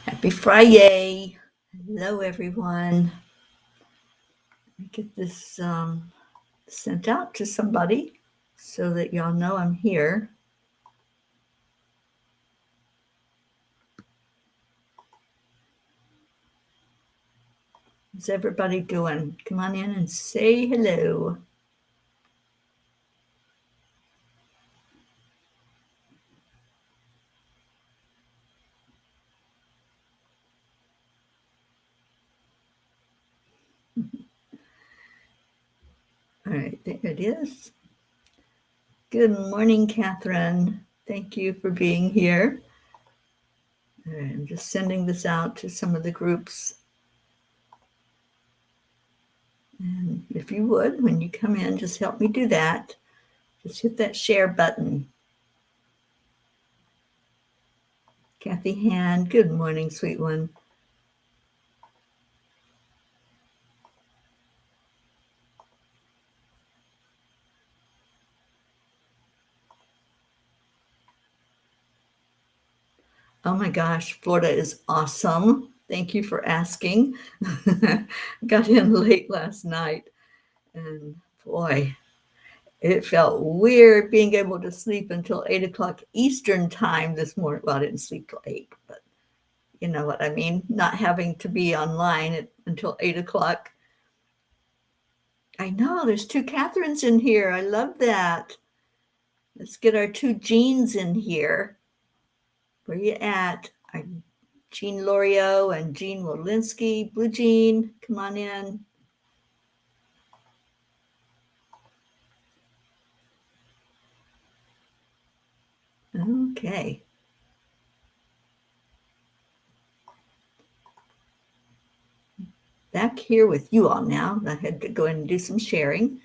Happy Friday. Hello, everyone. Let me get this sent out to somebody so that y'all know I'm here. How's everybody doing? Come on in and say hello. All right, there it is. Good morning, Catherine. Thank you for being here. All right, I'm just sending this out to some of the groups. And if you would, when you come in, just help me do that. Just hit that share button. Kathy Hand, good morning, sweet one. Oh my gosh, Florida is awesome. Thank you for asking. Got in late last night, and boy, it felt weird being able to sleep until 8 o'clock Eastern time this morning. Well, I didn't sleep till 8, but you know what I mean? Not having to be online until 8 o'clock. I know, there's two Catherines in here. I love that. Let's get our two Jeans in here. Where you at? Jean Lorio and Jean Walensky. Blue Jean, come on in. Okay. Back here with you all now. I had to go in and do some sharing.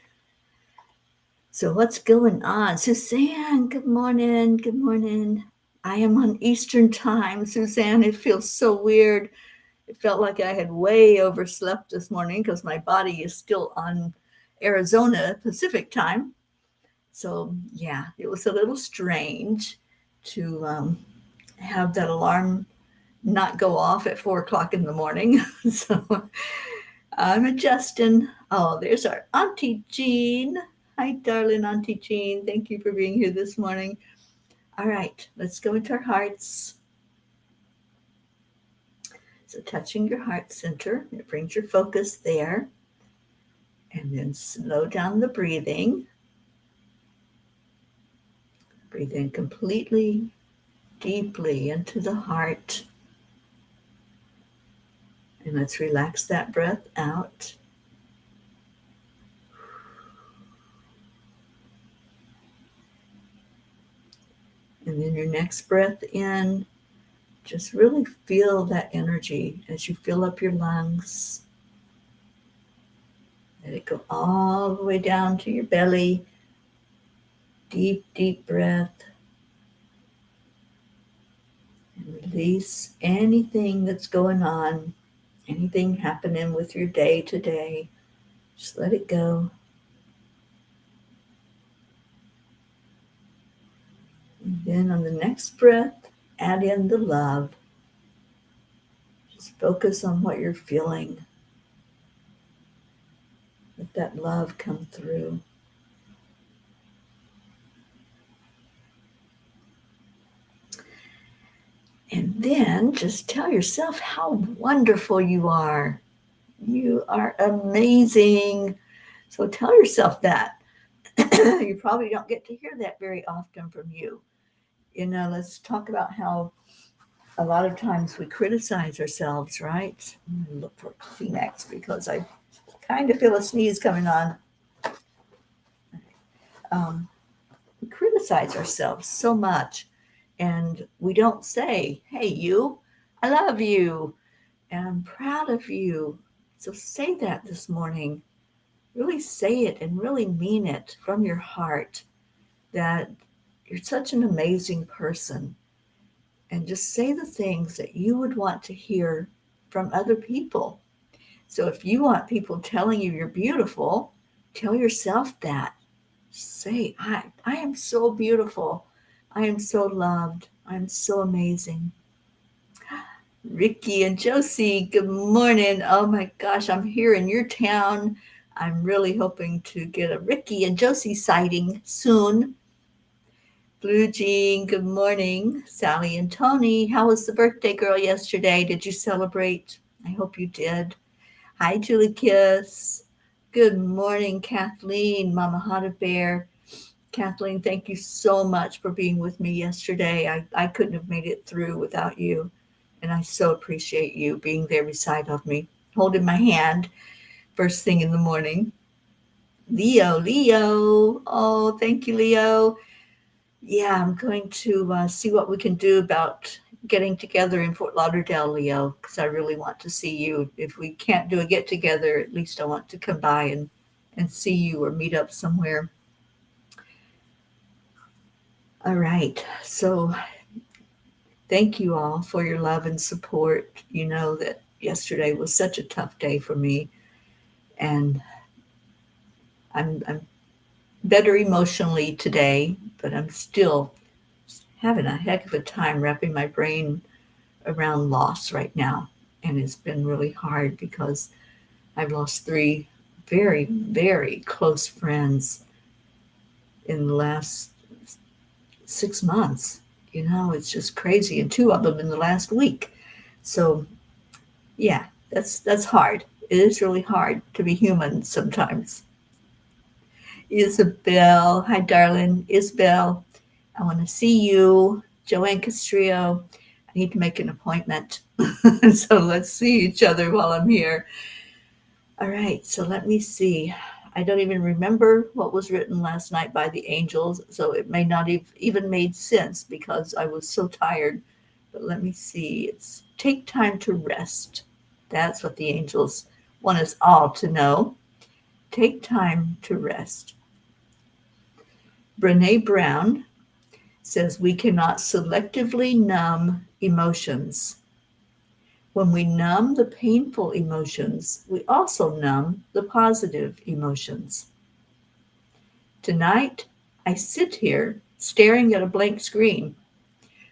So what's going on? Suzanne, good morning. Good morning. I am on Eastern time. Suzanne, it feels so weird. It felt like I had way overslept this morning because my body is still on Arizona Pacific time. So yeah, it was a little strange to have that alarm not go off at 4 o'clock in the morning. So I'm adjusting. Oh, there's our Auntie Jean. Hi, darling Auntie Jean. Thank you for being here this morning. All right, let's go into our hearts. So touching your heart center, it brings your focus there. And then slow down the breathing. Breathe in completely, deeply into the heart. And let's relax that breath out. And then your next breath in, just really feel that energy as you fill up your lungs. Let it go all the way down to your belly. Deep, deep breath. And release anything that's going on, anything happening with your day today. Just let it go. And then on the next breath, add in the love. Just focus on what you're feeling. Let that love come through. And then just tell yourself how wonderful you are. You are amazing. So tell yourself that. You probably don't get to hear that very often from you. You know, let's talk about how a lot of times we criticize ourselves, right? I'm going to look for Kleenex because I kind of feel a sneeze coming on. We criticize ourselves so much, and we don't say, hey, you, I love you, and I'm proud of you. So say that this morning. Really say it and really mean it from your heart that you're such an amazing person. And just say the things that you would want to hear from other people. So if you want people telling you you're beautiful, tell yourself that. Say, I am so beautiful. I am so loved. I'm so amazing. Ricky and Josie, good morning. Oh my gosh, I'm here in your town. I'm really hoping to get a Ricky and Josie sighting soon. Blue Jean, good morning. Sally and Tony, how was the birthday girl yesterday? Did you celebrate? I hope you did. Hi, Julie Kiss. Good morning, Kathleen, Mama Hana Bear. Kathleen, thank you so much for being with me yesterday. I couldn't have made it through without you. And I so appreciate you being there beside of me, holding my hand first thing in the morning. Leo. Oh, thank you, Leo. Yeah, I'm going to see what we can do about getting together in Fort Lauderdale, Leo, because I really want to see you. If we can't do a get together, at least I want to come by and see you or meet up somewhere. All right. So thank you all for your love and support. You know that yesterday was such a tough day for me, and I'm better emotionally today, but I'm still having a heck of a time wrapping my brain around loss right now. And it's been really hard because I've lost three very, very close friends in the last 6 months. You know, it's just crazy. And two of them in the last week. So yeah, that's hard. It is really hard to be human sometimes. Isabel, hi darling. Isabel, I want to see you. Joanne Castrillo, I need to make an appointment. So let's see each other while I'm here. All right, so let me see. I don't even remember what was written last night by the angels, so it may not have even made sense because I was so tired. But let me see. It's take time to rest. That's what the angels want us all to know. Take time to rest. Brene Brown says we cannot selectively numb emotions. When we numb the painful emotions, we also numb the positive emotions. Tonight, I sit here staring at a blank screen.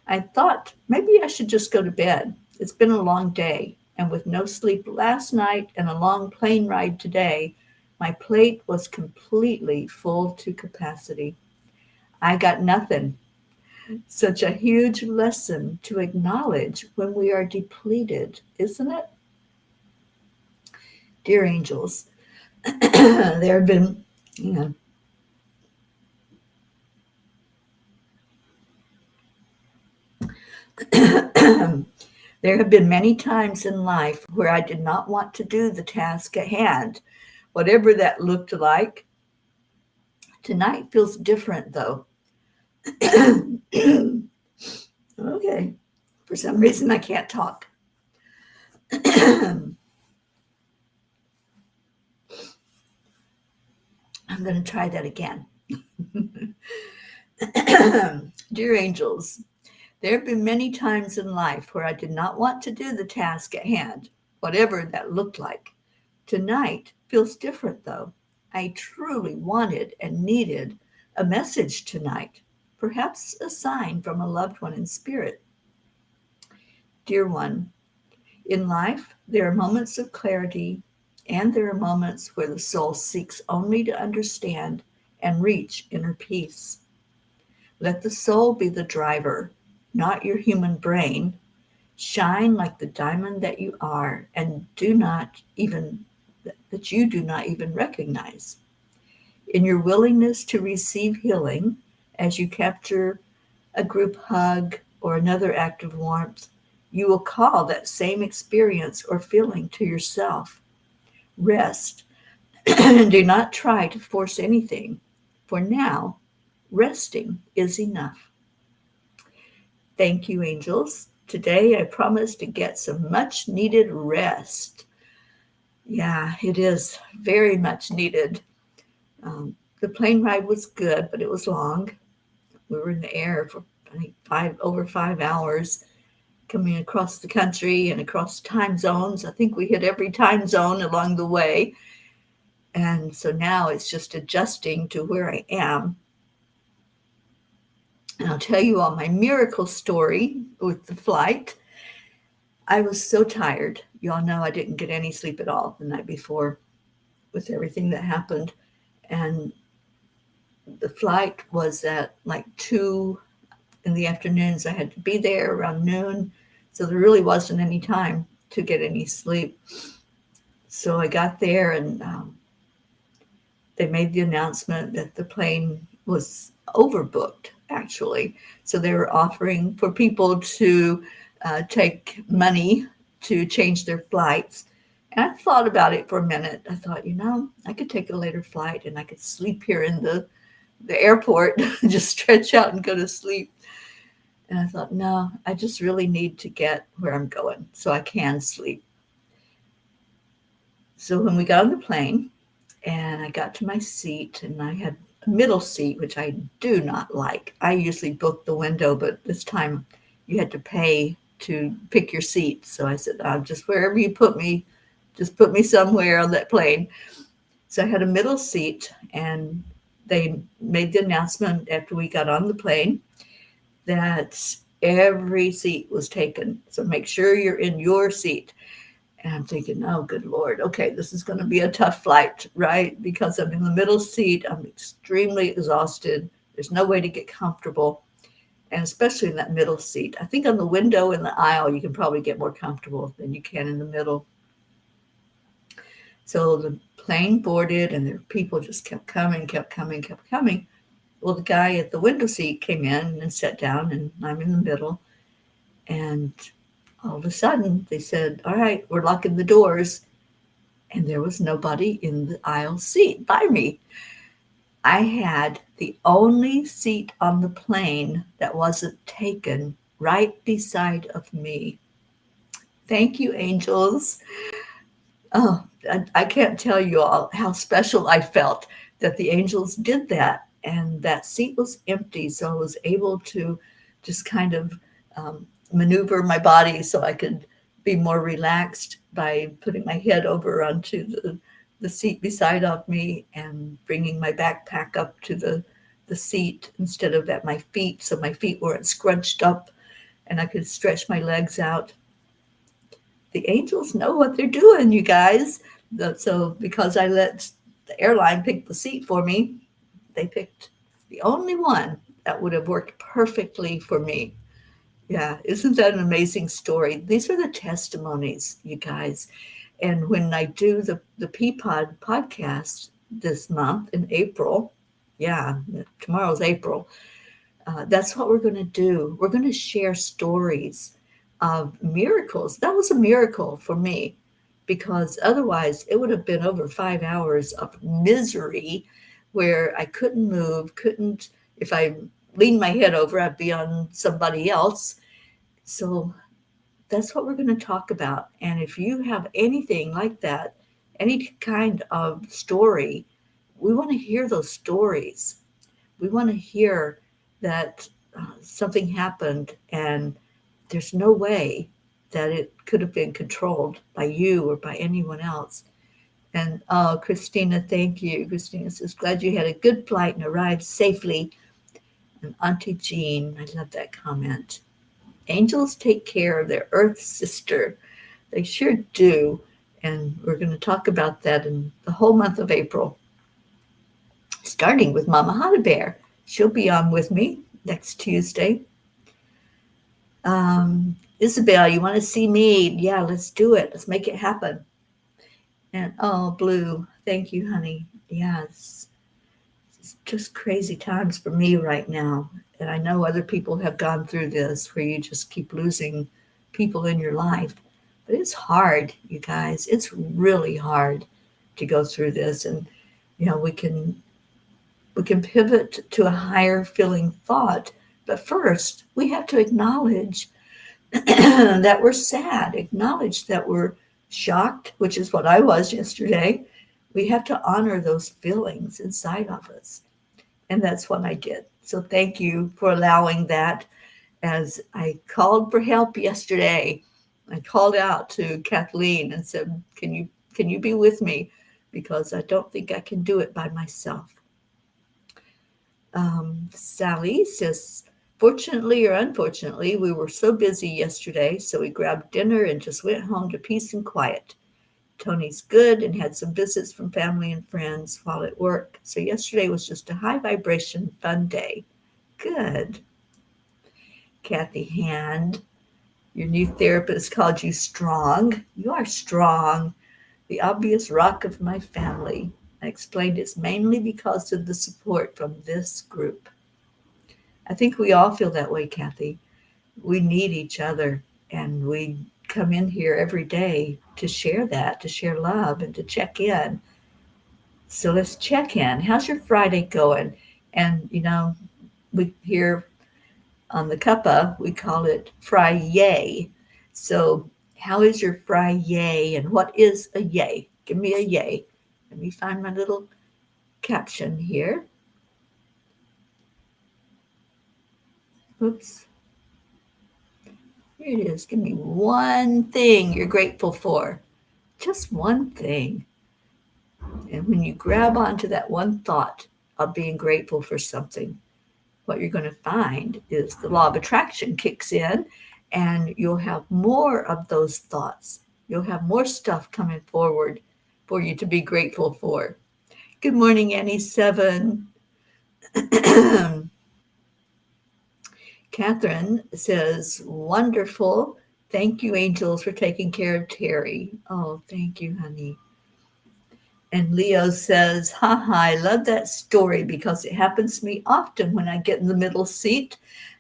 I thought maybe I should just go to bed. It's been a long day, and with no sleep last night and a long plane ride today, my plate was completely full to capacity. I got nothing. Such a huge lesson to acknowledge when we are depleted, isn't it? Dear angels, there have been, you know, there have been many times in life where I did not want to do the task at hand, whatever that looked like. Tonight feels different, though. Okay, for some reason I can't talk. I'm going to try that again. Dear angels, there have been many times in life where I did not want to do the task at hand, whatever that looked like. Tonight feels different, though. I truly wanted and needed a message tonight, perhaps a sign from a loved one in spirit. Dear one, in life, there are moments of clarity, and there are moments where the soul seeks only to understand and reach inner peace. Let the soul be the driver, not your human brain. Shine like the diamond that you are, and do not even that you do not even recognize. In your willingness to receive healing, as you capture a group hug or another act of warmth, you will call that same experience or feeling to yourself. Rest and do not try to force anything. For now, resting is enough. Thank you, angels. Today I promise to get some much needed rest. Yeah, it is very much needed. The plane ride was good, but it was long. We were in the air for I think over 5 hours, coming across the country and across time zones. I think we hit every time zone along the way. And so now it's just adjusting to where I am. And I'll tell you all my miracle story with the flight. I was so tired. You all know I didn't get any sleep at all the night before with everything that happened. And the flight was at like 2 in the afternoons. I had to be there around noon. So there really wasn't any time to get any sleep. So I got there and they made the announcement that the plane was overbooked, actually. So they were offering for people to take money to change their flights. And I thought about it for a minute. I thought, I could take a later flight and I could sleep here in the airport, just stretch out and go to sleep. And I thought, no, I just really need to get where I'm going so I can sleep. So when we got on the plane and I got to my seat and I had a middle seat, which I do not like. I usually book the window, but this time you had to pay to pick your seat. So I said, just wherever you put me, just put me somewhere on that plane. So I had a middle seat and they made the announcement after we got on the plane that every seat was taken. So make sure you're in your seat. And I'm thinking, oh, good Lord. Okay, this is going to be a tough flight, right? Because I'm in the middle seat. I'm extremely exhausted. There's no way to get comfortable. And especially in that middle seat. I think on the window in the aisle, you can probably get more comfortable than you can in the middle. So the plane boarded and the people just kept coming. Well, the guy at the window seat came in and sat down, and I'm in the middle. And all of a sudden, they said, all right, we're locking the doors. And there was nobody in the aisle seat by me. I had the only seat on the plane that wasn't taken right beside of me. Thank you, angels. Oh, I can't tell you all how special I felt that the angels did that. And that seat was empty. So I was able to just kind of maneuver my body so I could be more relaxed by putting my head over onto the seat beside of me and bringing my backpack up to the seat instead of at my feet. So my feet weren't scrunched up and I could stretch my legs out. The angels know what they're doing, you guys. So because I let the airline pick the seat for me, they picked the only one that would have worked perfectly for me. Yeah, isn't that an amazing story? These are the testimonies, you guys. And when I do the Peapod podcast this month in April, yeah, tomorrow's April, that's what we're going to do. We're going to share stories of miracles. That was a miracle for me because otherwise it would have been over 5 hours of misery where I couldn't move, if I leaned my head over, I'd be on somebody else. So that's what we're going to talk about. And if you have anything like that, any kind of story, we want to hear those stories. We want to hear that something happened and there's no way that it could have been controlled by you or by anyone else. And Christina, thank you. Christina says, glad you had a good flight and arrived safely. And Auntie Jean, I love that comment. Angels take care of their earth sister. They sure do. And we're going to talk about that in the whole month of April, starting with Mama Hana Bear. She'll be on with me next Tuesday. Isabel, you want to see me? Yeah, let's do it. Let's make it happen. And oh, Blue, thank you, honey. Yeah, it's just crazy times for me right now. And I know other people have gone through this where you just keep losing people in your life. But it's hard, you guys. It's really hard to go through this. And, we can pivot to a higher feeling thought. But first, we have to acknowledge that we're sad, acknowledge that we're shocked, which is what I was yesterday. We have to honor those feelings inside of us. And that's what I did. So thank you for allowing that. As I called for help yesterday, I called out to Kathleen and said, can you be with me? Because I don't think I can do it by myself. Sally says, Fortunately or unfortunately, we were so busy yesterday, so we grabbed dinner and just went home to peace and quiet. Tony's good and had some visits from family and friends while at work, so yesterday was just a high vibration, fun day. Good. Kathy Hand, your new therapist called you strong. You are strong. The obvious rock of my family. I explained it's mainly because of the support from this group. I think we all feel that way, Kathy. We need each other, and we come in here every day to share that, to share love, and to check in. So let's check in. How's your Friday going? And, we here on the cuppa, we call it Fry-yay. So, how is your Fry-yay, and what is a yay? Give me a yay. Let me find my little caption here. Oops. Here it is. Give me one thing you're grateful for. Just one thing. And when you grab onto that one thought of being grateful for something, what you're going to find is the law of attraction kicks in, and you'll have more of those thoughts. You'll have more stuff coming forward for you to be grateful for. Good morning, Annie 7. Catherine says, wonderful. Thank you, angels, for taking care of Teri. Oh, thank you, honey. And Leo says, haha, I love that story because it happens to me often when I get in the middle seat.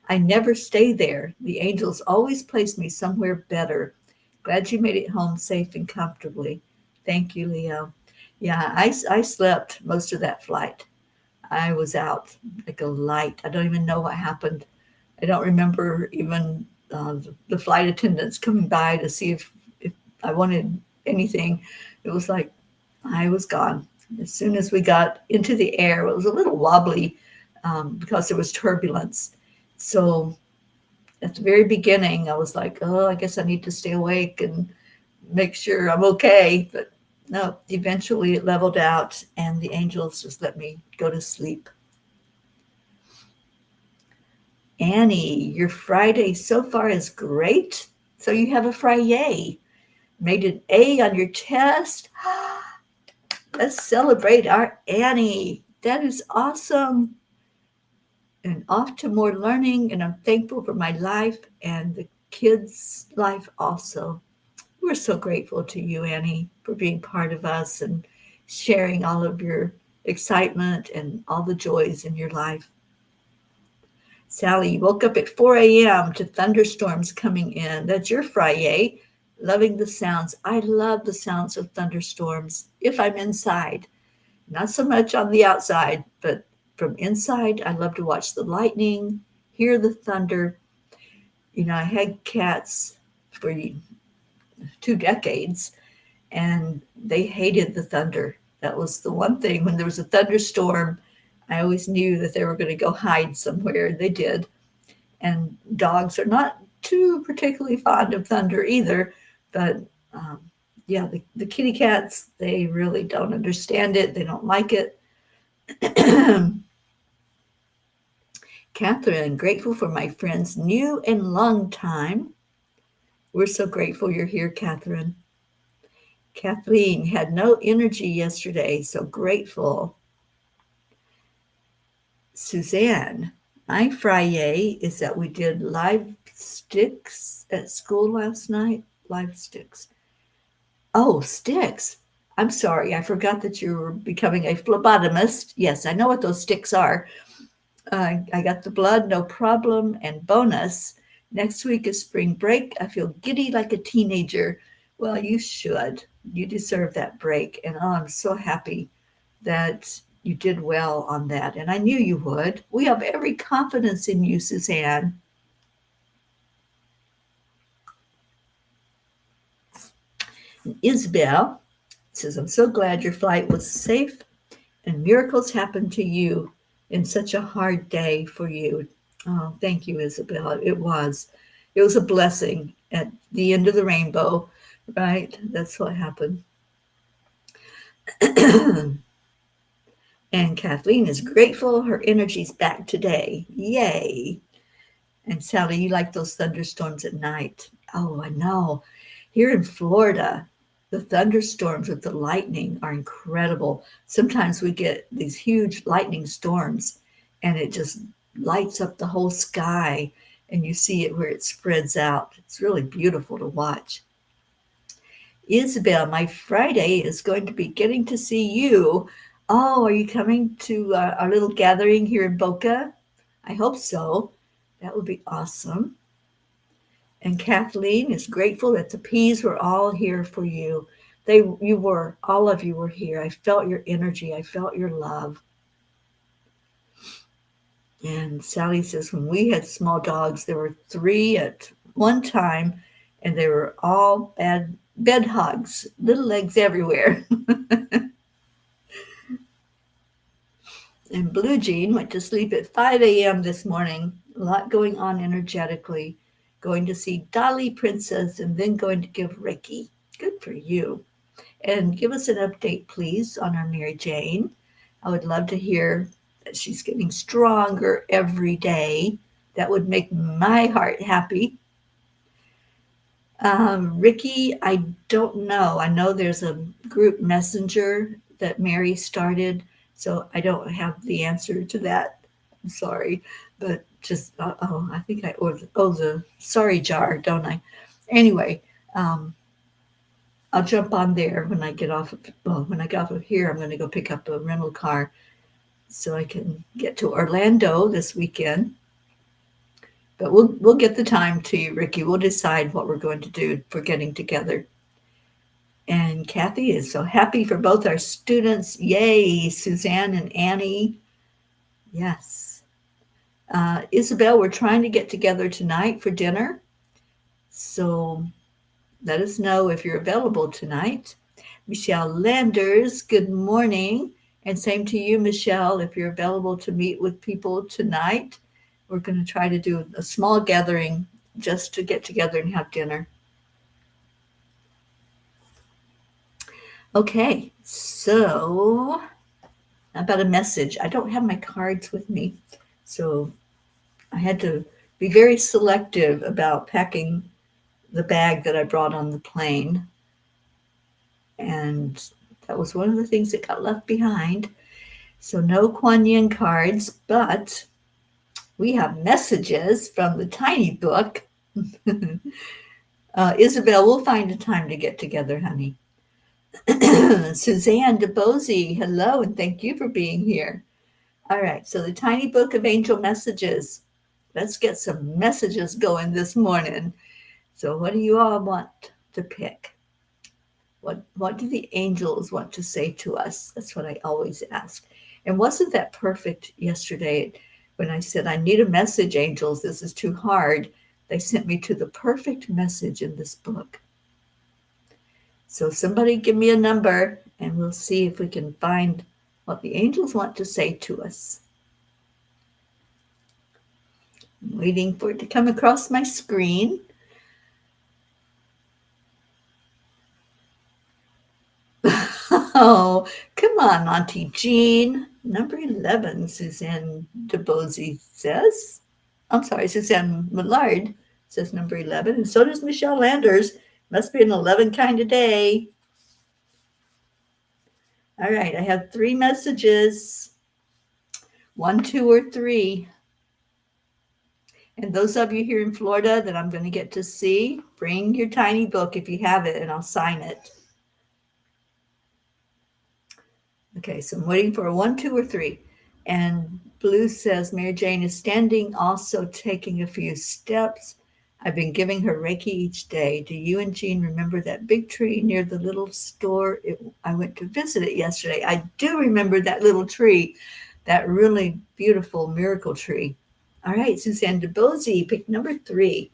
I never stay there. The angels always place me somewhere better. Glad you made it home safe and comfortably. Thank you, Leo. Yeah, I slept most of that flight. I was out like a light. I don't even know what happened. I don't remember even the flight attendants coming by to see if I wanted anything. It was like I was gone. As soon as we got into the air, it was a little wobbly because there was turbulence. So at the very beginning, I was like, oh, I guess I need to stay awake and make sure I'm okay. But no, eventually it leveled out and the angels just let me go to sleep. Annie, your Friday so far is great. So you have a Friday. Made an A on your test. Let's celebrate our Annie. That is awesome. And off to more learning. And I'm thankful for my life and the kids' life also. We're so grateful to you, Annie, for being part of us and sharing all of your excitement and all the joys in your life. Sally, you woke up at 4 a.m. to thunderstorms coming in. That's your Friday. Loving the sounds. I love the sounds of thunderstorms if I'm inside. Not so much on the outside, but from inside, I love to watch the lightning, hear the thunder. I had cats for 2 decades, and they hated the thunder. That was the one thing. When there was a thunderstorm, I always knew that they were going to go hide somewhere. They did. And dogs are not too particularly fond of thunder either, but yeah, the kitty cats, they really don't understand it. They don't like it. Catherine, grateful for my friends new and long time. We're so grateful you're here, Catherine. Kathleen had no energy yesterday, so grateful. Suzanne, my Friday is that we did live sticks at school last night. Live sticks. Oh, sticks. I'm sorry. I forgot that you were becoming a phlebotomist. Yes, I know what those sticks are. I got the blood, no problem. And bonus, next week is spring break. I feel giddy like a teenager. Well, you should. You deserve that break. And oh, I'm so happy that you did well on that. And I knew you would. We have every confidence in you, Suzanne. And Isabel says, I'm so glad your flight was safe and miracles happened to you in such a hard day for you. Oh, thank you, Isabel. It was. It was a blessing at the end of the rainbow, right? That's what happened. And Kathleen is grateful her energy's back today. Yay. And Sally, you like those thunderstorms at night. Oh, I know. Here in Florida, the thunderstorms with the lightning are incredible. Sometimes we get these huge lightning storms and it just lights up the whole sky and you see it where it spreads out. It's really beautiful to watch. Isabel, my Friday is going to be getting to see you. Oh, are you coming to our little gathering here in Boca? I hope so. That would be awesome. And Kathleen is grateful that the peas were all here for you. All of you were here. I felt your energy. I felt your love. And Sally says, when we had small dogs, there were 3 at one time, and they were all bed hogs, little legs everywhere. And Blue Jean went to sleep at 5 a.m. this morning. A lot going on energetically. Going to see Dolly Princess and then going to give Reiki. Good for you. And give us an update, please, on our Mary Jane. I would love to hear that she's getting stronger every day. That would make my heart happy. Ricky, I don't know. I know there's a group messenger that Mary started, so I don't have the answer to that. I'm sorry, but just I think I owe the sorry jar, don't I? Anyway, I'll jump on there when I get off. When I get off of here, I'm going to go pick up a rental car so I can get to Orlando this weekend. But we'll get the time to you, Ricky. We'll decide what we're going to do for getting together. And Kathy is so happy for both our students. Yay, Suzanne and Annie. Yes. Isabel, we're trying to get together tonight for dinner. So let us know if you're available tonight. Michelle Landers, good morning. And same to you, Michelle, if you're available to meet with people tonight. We're going to try to do a small gathering just to get together and have dinner. Okay, so about a message. I don't have my cards with me, so I had to be very selective about packing the bag that I brought on the plane. And that was one of the things that got left behind. So no Kuan Yin cards, but we have messages from the tiny book. Isabel, we'll find a time to get together, honey. Suzanne DeBozy, hello, and thank you for being here. All right, so the tiny book of angel messages. Let's get some messages going this morning. So what do you all want to pick? What do the angels want to say to us? That's what I always ask. And wasn't that perfect yesterday when I said, I need a message, angels, this is too hard. They sent me to the perfect message in this book. So somebody give me a number and we'll see if we can find what the angels want to say to us. I'm waiting for it to come across my screen. Oh, come on, Auntie Jean. Number 11, Suzanne DeBozy says. I'm sorry, Suzanne Millard says number 11. And so does Michelle Landers. Must be an 11 kind of day. All right, I have 3 messages. 1, 2, or 3. And those of you here in Florida that I'm going to get to see, bring your tiny book if you have it, and I'll sign it. Okay, so I'm waiting for a 1, 2, or 3. And Blue says, Mary Jane is standing, also taking a few steps. I've been giving her Reiki each day. Do you and Jean remember that big tree near the little store? I went to visit it yesterday. I do remember that little tree, that really beautiful miracle tree. All right, Suzanne DeBozy, pick number 3.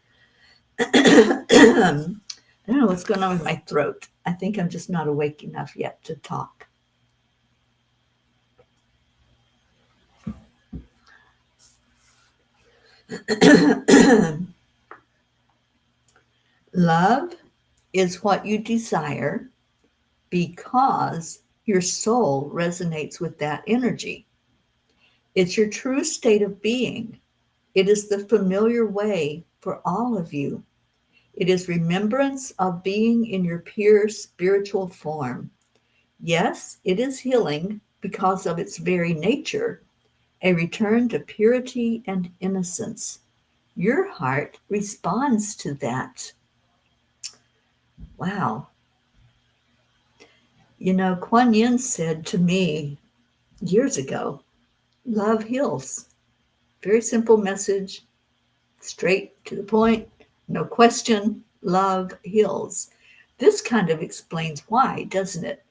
I don't know what's going on with my throat. I think I'm just not awake enough yet to talk. Love is what you desire because your soul resonates with that energy. It's your true state of being. It is the familiar way for all of you. It is remembrance of being in your pure spiritual form. Yes, it is healing because of its very nature, a return to purity and innocence. Your heart responds to that. Wow. You know, Kuan Yin said to me years ago, love heals. Very simple message, straight to the point, no question, love heals. This kind of explains why, doesn't it?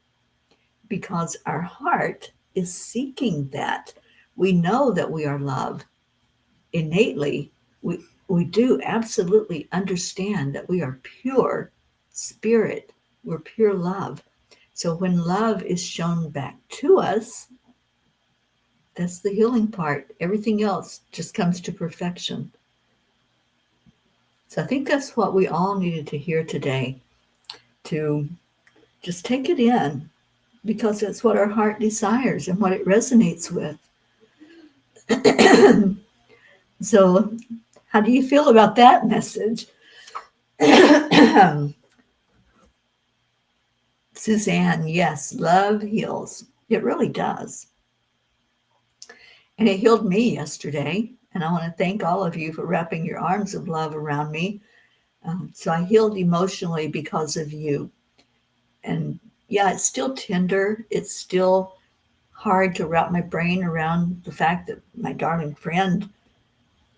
Because our heart is seeking that. We know that we are love. Innately, we do absolutely understand that we are pure spirit. We're pure love. So when love is shown back to us, that's the healing part. Everything else just comes to perfection. So I think that's what we all needed to hear today, to just take it in, because that's what our heart desires and what it resonates with. So how do you feel about that message? Suzanne, yes, love heals. It really does. And it healed me yesterday. And I want to thank all of you for wrapping your arms of love around me. So I healed emotionally because of you. And yeah, it's still tender. It's still hard to wrap my brain around the fact that my darling friend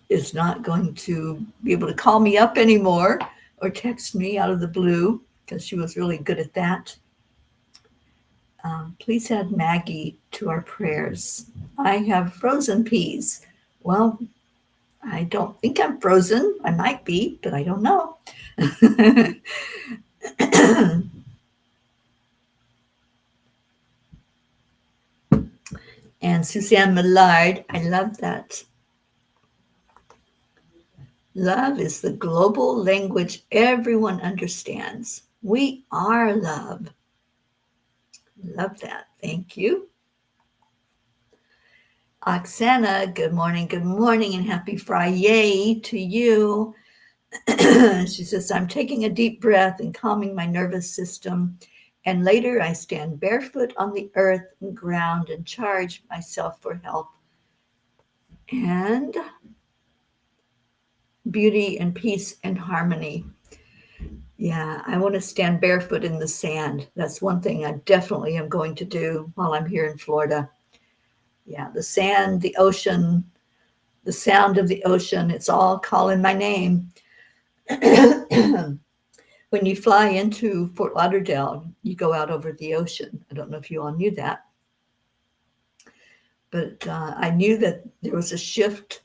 is not going to be able to call me up anymore or text me out of the blue, because she was really good at that. Please add Maggie to our prayers. I have frozen peas. Well, I don't think I'm frozen. I might be, but I don't know. And Suzanne Millard, I love that. Love is the global language everyone understands. We are love. Love that. Thank you. Oksana, good morning, and happy Friday to you. She says, I'm taking a deep breath and calming my nervous system. And later I stand barefoot on the earth and ground and charge myself for help and beauty and peace and harmony. Yeah, I want to stand barefoot in the sand. That's one thing I definitely am going to do while I'm here in Florida. Yeah, the sand, the ocean, the sound of the ocean, it's all calling my name. When you fly into Fort Lauderdale, you go out over the ocean. I don't know if you all knew that. But I knew that there was a shift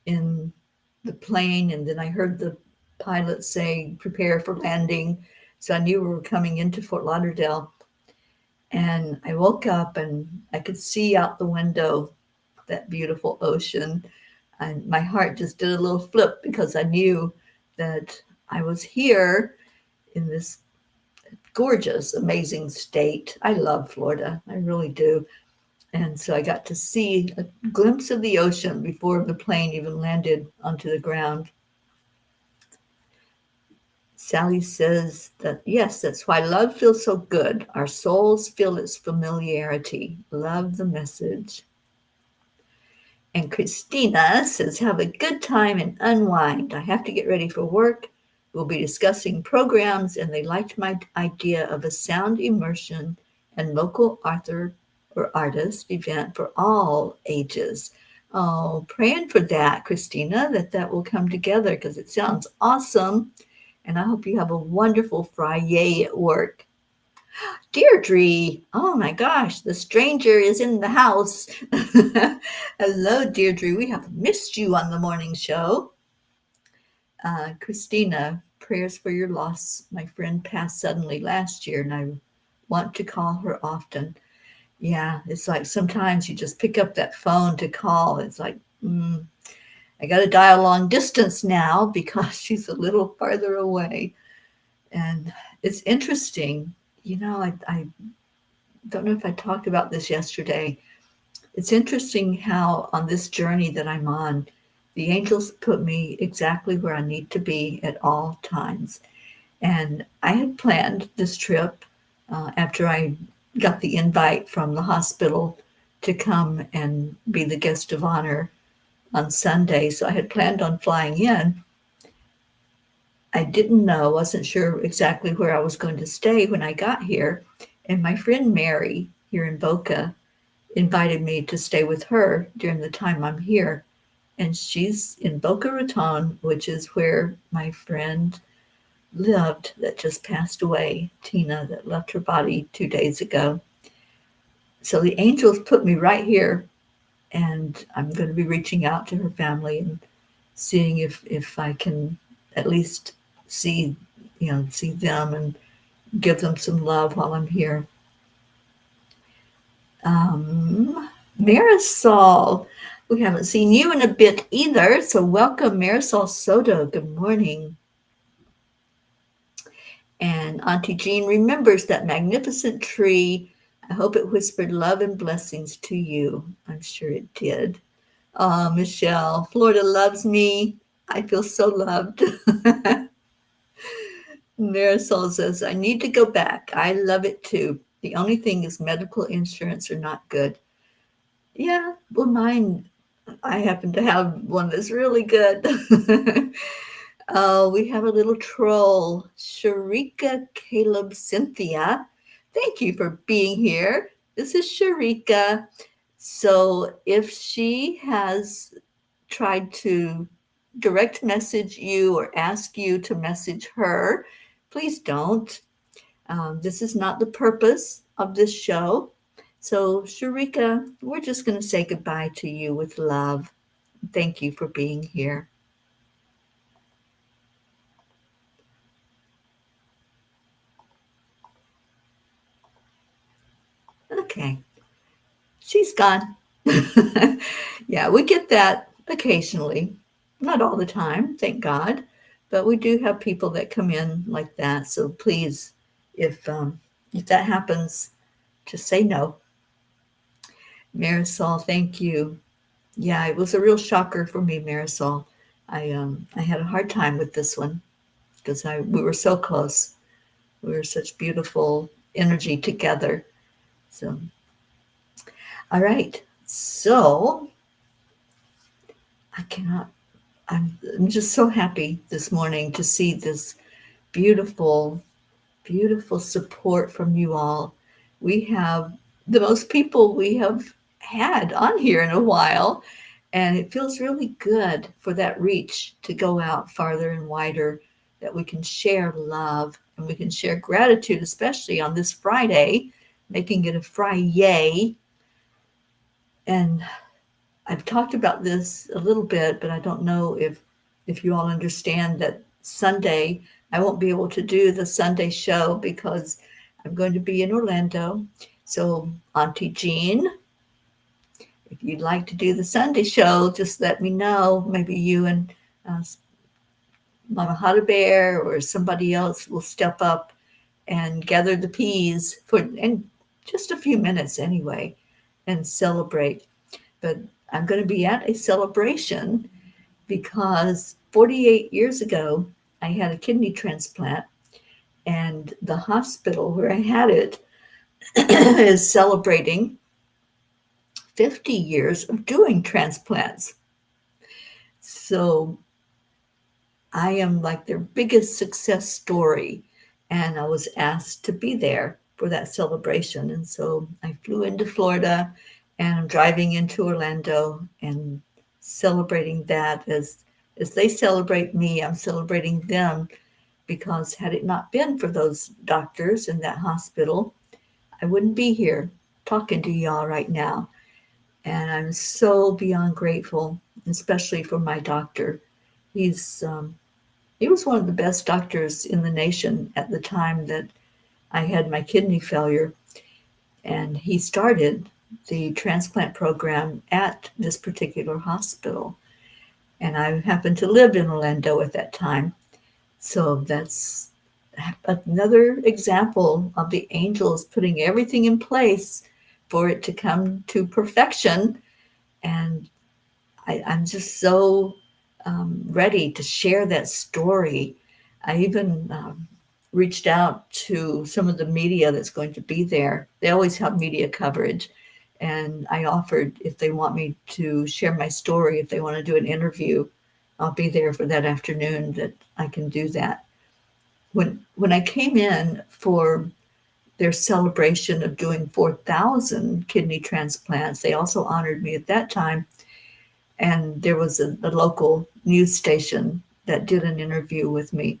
in the plane, and then I heard the pilot say, prepare for landing. So I knew we were coming into Fort Lauderdale. And I woke up and I could see out the window that beautiful ocean. And my heart just did a little flip because I knew that I was here in this gorgeous, amazing state. I love Florida. I really do. And so I got to see a glimpse of the ocean before the plane even landed onto the ground. Sally says that, yes, that's why love feels so good. Our souls feel its familiarity. Love the message. And Christina says, have a good time and unwind. I have to get ready for work. We'll be discussing programs, and they liked my idea of a sound immersion and local author or artist event for all ages. Oh, praying for that, Christina, that will come together, because it sounds awesome. And I hope you have a wonderful Friday at work. Deirdre, oh my gosh, the stranger is in the house. Hello, Deirdre. We have missed you on the morning show. Christina, prayers for your loss. My friend passed suddenly last year, and I want to call her often. Yeah, it's like sometimes you just pick up that phone to call. It's like, I got to dial long distance now because she's a little farther away. And it's interesting. You know, I don't know if I talked about this yesterday. It's interesting how on this journey that I'm on, The angels put me exactly where I need to be at all times. And I had planned this trip after I got the invite from the hospital to come and be the guest of honor on Sunday. So I had planned on flying in. I didn't know, wasn't sure exactly where I was going to stay when I got here. And my friend Mary here in Boca invited me to stay with her during the time I'm here. And she's in Boca Raton, which is where my friend lived that just passed away, Tina, that left her body 2 days ago. So the angels put me right here, and I'm going to be reaching out to her family and seeing if I can at least see see them and give them some love while I'm here. Marisol, we haven't seen you in a bit either, so welcome, Marisol Soto. Good morning. And Auntie Jean remembers that magnificent tree. I hope it whispered love and blessings to you. I'm sure it did. Oh, Michelle, Florida loves me. I feel so loved. Marisol says, I need to go back. I love it too. The only thing is medical insurance are not good. Yeah, well, mine, I happen to have one that's really good. We have a little troll, Sharika Caleb Cynthia. Thank you for being here. This is Sharika. So if she has tried to direct message you or ask you to message her, please don't. This is not the purpose of this show. So, Sharika, we're just going to say goodbye to you with love. Thank you for being here. Okay, she's gone. Yeah, we get that occasionally. Not all the time, thank God. But we do have people that come in like that. So please, if that happens, just say no. Marisol, thank you. Yeah, it was a real shocker for me, Marisol. I had a hard time with this one because we were so close. We were such beautiful energy together. So, all right. So I cannot. I'm just so happy this morning to see this beautiful, beautiful support from you all. We have the most people we have had on here in a while, and it feels really good for that reach to go out farther and wider, that we can share love and we can share gratitude, especially on this Friday, making it a Friday. And I've talked about this a little bit, but I don't know if you all understand that Sunday I won't be able to do the Sunday show because I'm going to be in Orlando. So Auntie Jean, if you'd like to do the Sunday show, just let me know. Maybe you and uh, Mama Hada Bear or somebody else will step up and gather the peas for and just a few minutes anyway and celebrate. But I'm going to be at a celebration because 48 years ago, I had a kidney transplant, and the hospital where I had it is celebrating 50 years of doing transplants. So I am like their biggest success story, and I was asked to be there for that celebration. And so I flew into Florida, and I'm driving into Orlando and celebrating that as they celebrate me, I'm celebrating them, because had it not been for those doctors in that hospital, I wouldn't be here talking to y'all right now. And I'm so beyond grateful, especially for my doctor. He's he was one of the best doctors in the nation at the time that I had my kidney failure. And he started the transplant program at this particular hospital. And I happened to live in Orlando at that time. So that's another example of the angels putting everything in place for it to come to perfection. And I'm just so ready to share that story. I even reached out to some of the media that's going to be there. They always have media coverage. And I offered if they want me to share my story, if they want to do an interview, I'll be there for that afternoon that I can do that. When I came in for their celebration of doing 4,000 kidney transplants, they also honored me at that time. And there was a local news station that did an interview with me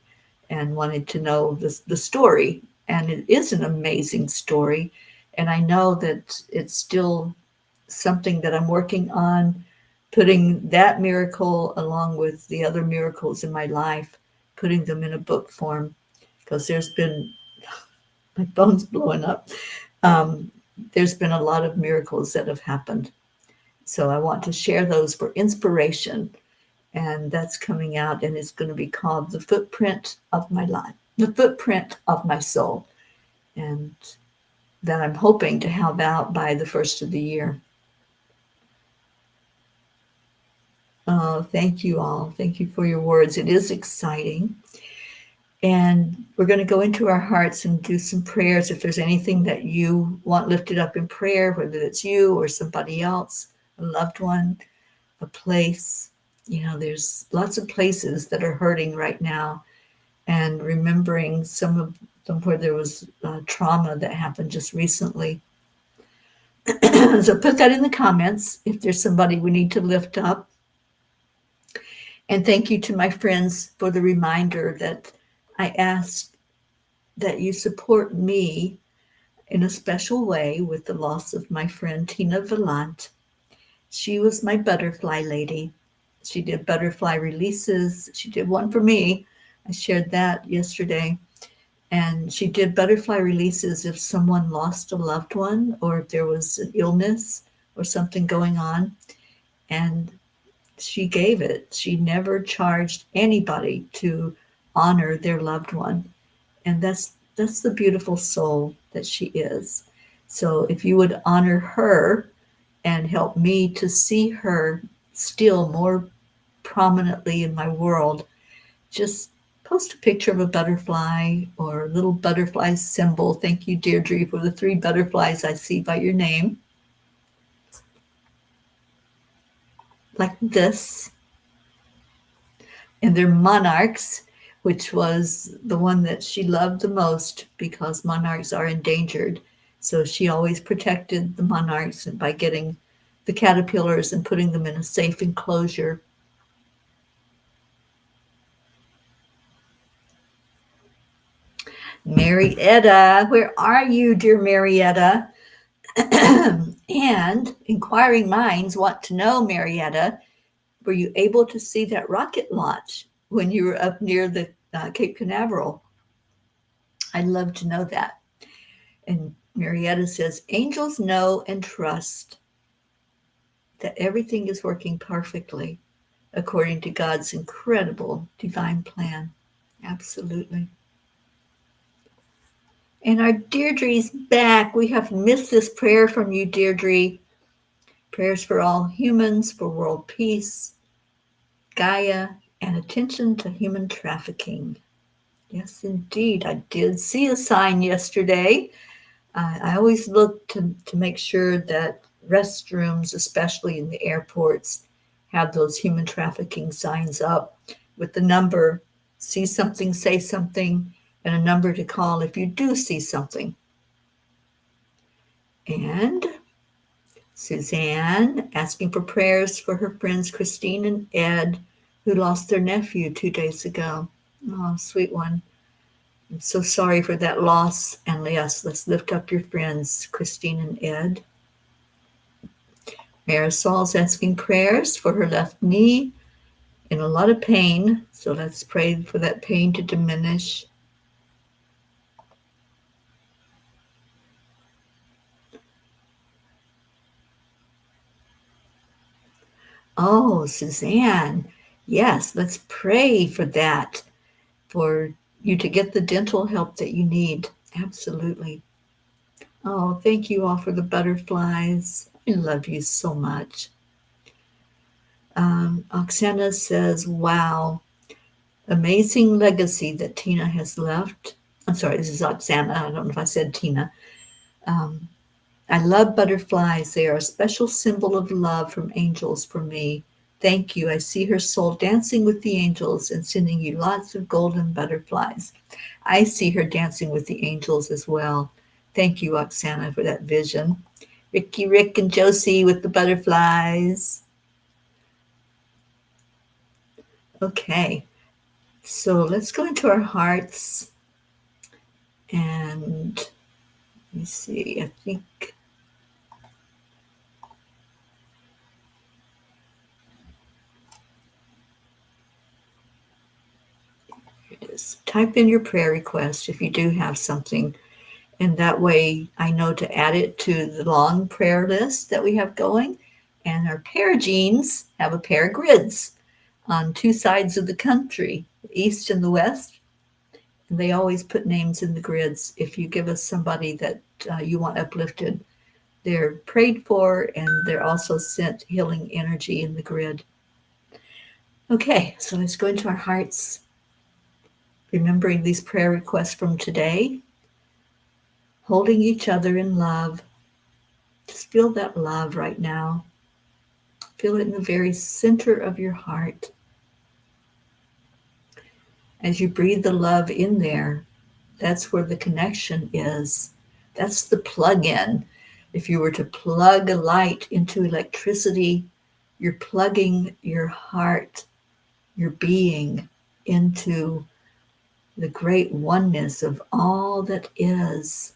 and wanted to know the story. And it is an amazing story. And I know that it's still something that I'm working on, putting that miracle along with the other miracles in my life, putting them in a book form, because there's been, my phone's blowing up. Um, there's been a lot of miracles that have happened. So I want to share those for inspiration. And that's coming out, and it's going to be called The Footprint of My Life, The Footprint of My Soul. And that I'm hoping to have out by the first of the year. Oh, thank you all. Thank you for your words. It is exciting. And we're going to go into our hearts and do some prayers. If there's anything that you want lifted up in prayer, whether it's you or somebody else, a loved one, a place, there's lots of places that are hurting right now. And remembering some of them where there was trauma that happened just recently. So put that in the comments if there's somebody we need to lift up. And thank you to my friends for the reminder that I ask that you support me in a special way with the loss of my friend Tina Vallant. She was my butterfly lady. She did butterfly releases. She did one for me. I shared that yesterday. And she did butterfly releases if someone lost a loved one or if there was an illness or something going on. And she gave it. She never charged anybody to honor their loved one. And that's the beautiful soul that she is. So if you would honor her and help me to see her still more prominently in my world, just post a picture of a butterfly or a little butterfly symbol. Thank you, Deirdre, for the 3 butterflies I see by your name. Like this. And they're monarchs, which was the one that she loved the most because monarchs are endangered. So she always protected the monarchs by getting the caterpillars and putting them in a safe enclosure. Marietta, where are you, dear Marietta? And inquiring minds want to know, Marietta, were you able to see that rocket launch when you were up near the Cape Canaveral? I'd love to know that. And Marietta says, angels know and trust that everything is working perfectly according to God's incredible divine plan. Absolutely. And our Deirdre's back. We have missed this prayer from you, Deirdre. Prayers for all humans, for world peace, Gaia, and attention to human trafficking. Yes, indeed. I did see a sign yesterday. I always look to make sure that restrooms, especially in the airports, have those human trafficking signs up with the number, see something, say something, and a number to call if you do see something. And Suzanne asking for prayers for her friends Christine and Ed, who lost their nephew 2 days ago. Oh, sweet one. I'm so sorry for that loss. And yes, let's lift up your friends, Christine and Ed. Marisol's asking prayers for her left knee in a lot of pain. So let's pray for that pain to diminish. Oh, Suzanne. Yes, let's pray for that, for you to get the dental help that you need. Absolutely. Oh, thank you all for the butterflies. I love you so much. Oksana says, wow, amazing legacy that Tina has left. I'm sorry, this is Oksana. I don't know if I said Tina. Um, I love butterflies. They are a special symbol of love from angels for me. Thank you. I see her soul dancing with the angels and sending you lots of golden butterflies. I see her dancing with the angels as well. Thank you, Oksana, for that vision. Ricky, Rick, and Josie with the butterflies. Okay, so let's go into our hearts and let me see. I think it is. Type in your prayer request if you do have something, and that way I know to add it to the long prayer list that we have going. And our paragenes have a pair of grids on two sides of the country, the east and the west. And they always put names in the grids. If you give us somebody that you want uplifted, they're prayed for and they're also sent healing energy in the grid. Okay, so let's go into our hearts, remembering these prayer requests from today, holding each other in love. Just feel that love right now. Feel it in the very center of your heart. As you breathe the love in there, that's where the connection is. That's the plug-in. If you were to plug a light into electricity, you're plugging your heart, your being, into the great oneness of all that is.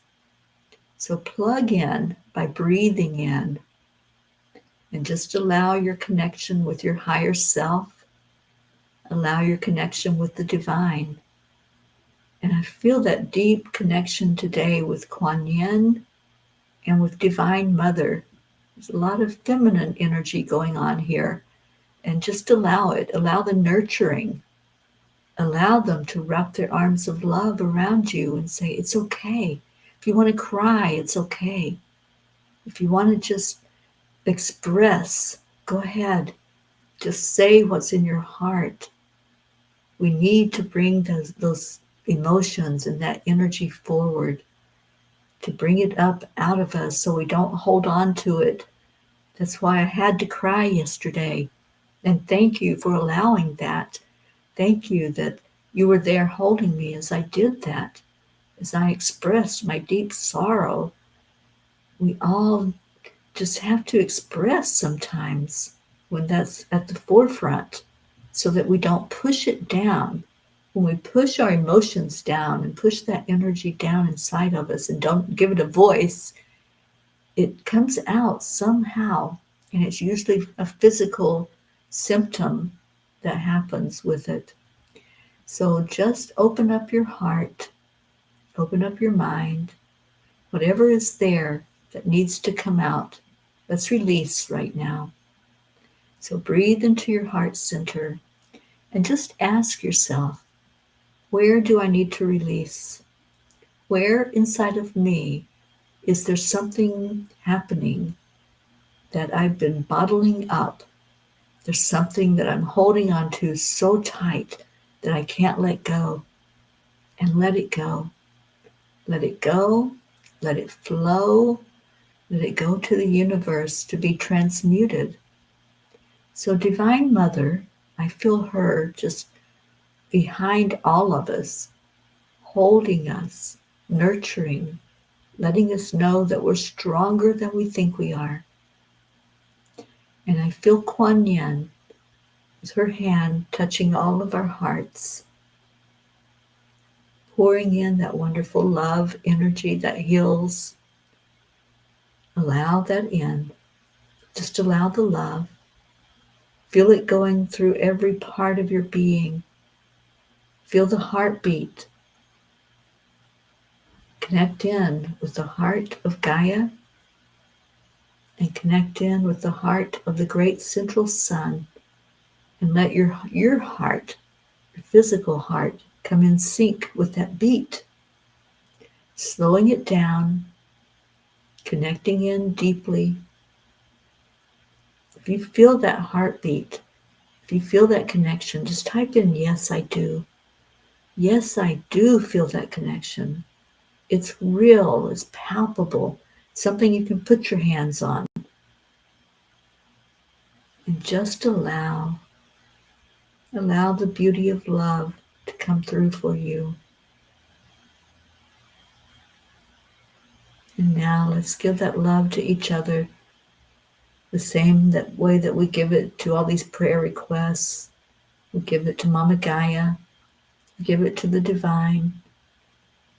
So plug in by breathing in and just allow your connection with your higher self, allow your connection with the divine. And I feel that deep connection today with Kuan Yin and with Divine Mother. There's a lot of feminine energy going on here. And just allow it, allow the nurturing. Allow them to wrap their arms of love around you and say, it's okay. If you want to cry, it's okay. If you want to just express, go ahead. Just say what's in your heart. We need to bring those emotions and that energy forward, to bring it up out of us so we don't hold on to it. That's why I had to cry yesterday. And thank you for allowing that. Thank you that you were there holding me as I did that, as I expressed my deep sorrow. We all just have to express sometimes when that's at the forefront so that we don't push it down. When we push our emotions down and push that energy down inside of us and don't give it a voice, it comes out somehow. And it's usually a physical symptom that happens with it. So just open up your heart, open up your mind, whatever is there that needs to come out. Let's release right now. So breathe into your heart center and just ask yourself, where do I need to release? Where inside of me is there something happening that I've been bottling up? There's something that I'm holding on to so tight that I can't let go. And let it go. Let it go. Let it flow. Let it go to the universe to be transmuted. So Divine Mother, I feel her just behind all of us, holding us, nurturing, letting us know that we're stronger than we think we are. And I feel Kuan Yin with her hand touching all of our hearts, pouring in that wonderful love energy that heals. Allow that in. Just allow the love. Feel it going through every part of your being. Feel the heartbeat. Connect in with the heart of Gaia and connect in with the heart of the great central sun, and let your heart, your physical heart, come in sync with that beat. Slowing it down, connecting in deeply. If you feel that heartbeat, If you feel that connection, just type in, yes, I do. Yes, I do feel that connection. It's real, it's palpable, something you can put your hands on. And just allow the beauty of love to come through for you. And now let's give that love to each other the same that way that we give it to all these prayer requests. We give it to Mama Gaia. We give it to the divine.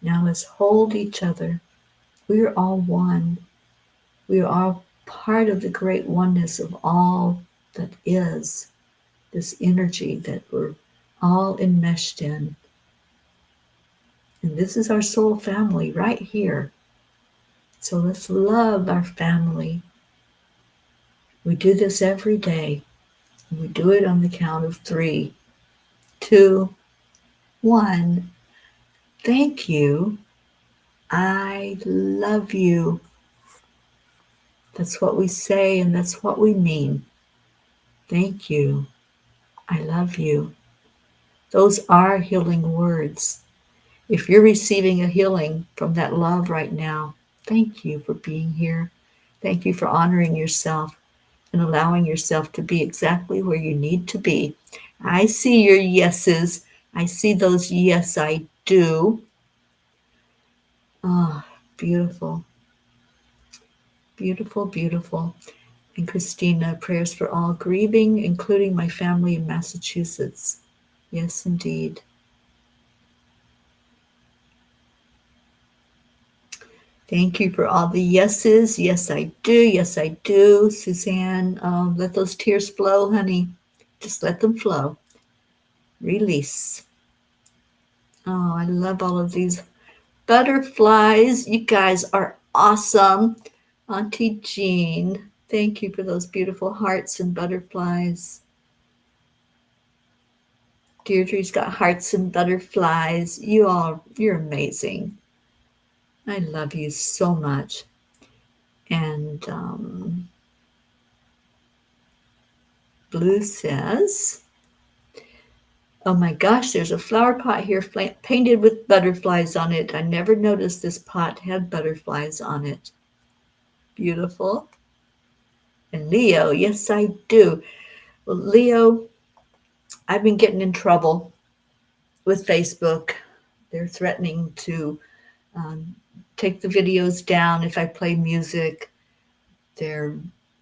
Now let's hold each other. We are all one. We are all part of the great oneness of all that is, this energy that we're all enmeshed in. And this is our soul family right here. So let's love our family. We do this every day. And we do it on the count of 3, 2, 1. Thank you. I love you. That's what we say and that's what we mean. Thank you. I love you. Those are healing words. If you're receiving a healing from that love right now, thank you for being here. Thank you for honoring yourself and allowing yourself to be exactly where you need to be. I see your yeses. I see those yes, I do. Ah, beautiful. Beautiful, beautiful. And Christina, prayers for all grieving, including my family in Massachusetts. Yes, indeed. Thank you for all the yeses. Yes, I do. Yes, I do. Suzanne, let those tears flow, honey. Just let them flow. Release. Oh, I love all of these butterflies. You guys are awesome. Auntie Jean, thank you for those beautiful hearts and butterflies. Deirdre's got hearts and butterflies. You're amazing. I love you so much. And Blue says, oh my gosh, there's a flower pot here painted with butterflies on it. I never noticed this pot had butterflies on it. Beautiful. And Leo, yes, I do. Well, Leo, I've been getting in trouble with Facebook. They're threatening to take the videos down if I play music. They're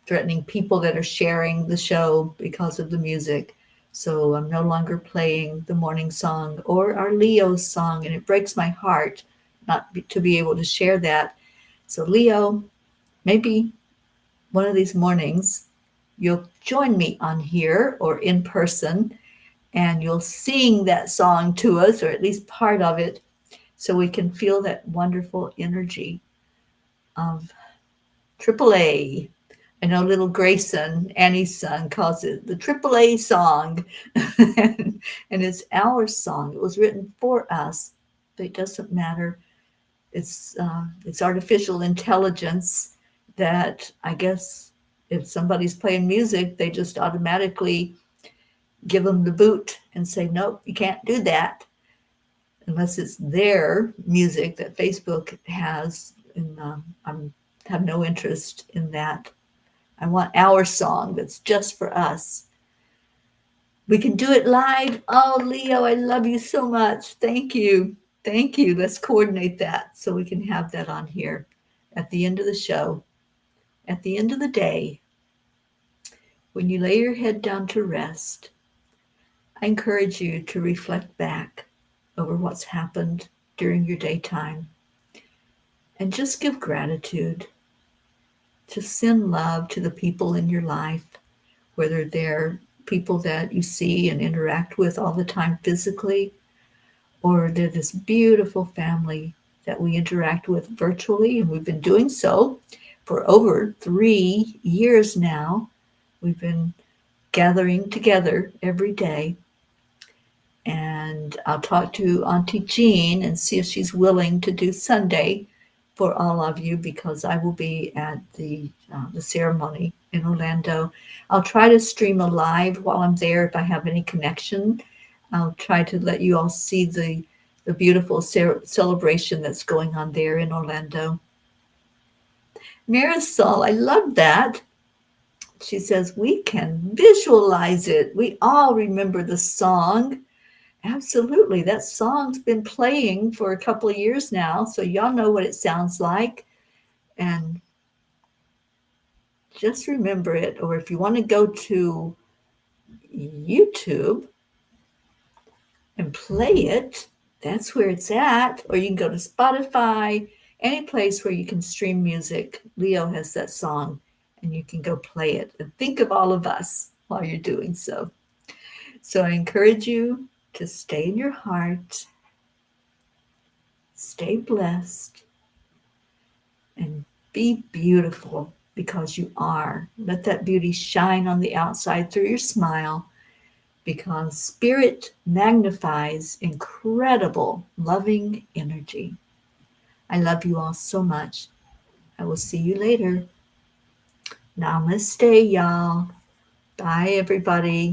threatening people that are sharing the show because of the music. So I'm no longer playing the morning song or our Leo's song, and it breaks my heart not to be able to share that. So Leo, maybe one of these mornings you'll join me on here or in person, and you'll sing that song to us, or at least part of it, so we can feel that wonderful energy of AAA. I know little Grayson, Annie's son, calls it the AAA song. and it's our song. It was written for us, but it doesn't matter. It's artificial intelligence that I guess if somebody's playing music, they just automatically give them the boot and say, nope, you can't do that. Unless it's their music that Facebook has. And I have no interest in that. I want our song that's just for us. We can do it live. Oh, Leo, I love you so much. Thank you. Thank you. Let's coordinate that so we can have that on here at the end of the show. At the end of the day, when you lay your head down to rest, I encourage you to reflect back over what's happened during your daytime and just give gratitude. Just send love to the people in your life, whether they're people that you see and interact with all the time physically, or they're this beautiful family that we interact with virtually, and we've been doing so for over 3 years now. We've been gathering together every day, and I'll talk to Auntie Jean and see if she's willing to do Sunday for all of you, because I will be at the ceremony in Orlando. I'll try to stream a live while I'm there if I have any connection. I'll try to let you all see the beautiful celebration that's going on there in Orlando. Marisol, I love that. She says, we can visualize it. We all remember the song. Absolutely. That song's been playing for a couple of years now, so y'all know what it sounds like. And just remember it. Or if you want to go to YouTube and play it, that's where it's at. Or you can go to Spotify, any place where you can stream music. Leo has that song, and you can go play it. And think of all of us while you're doing so. So I encourage you to stay in your heart, stay blessed, and be beautiful because you are. Let that beauty shine on the outside through your smile, because spirit magnifies incredible loving energy. I love you all so much. I will see you later. Namaste, y'all. Bye, everybody.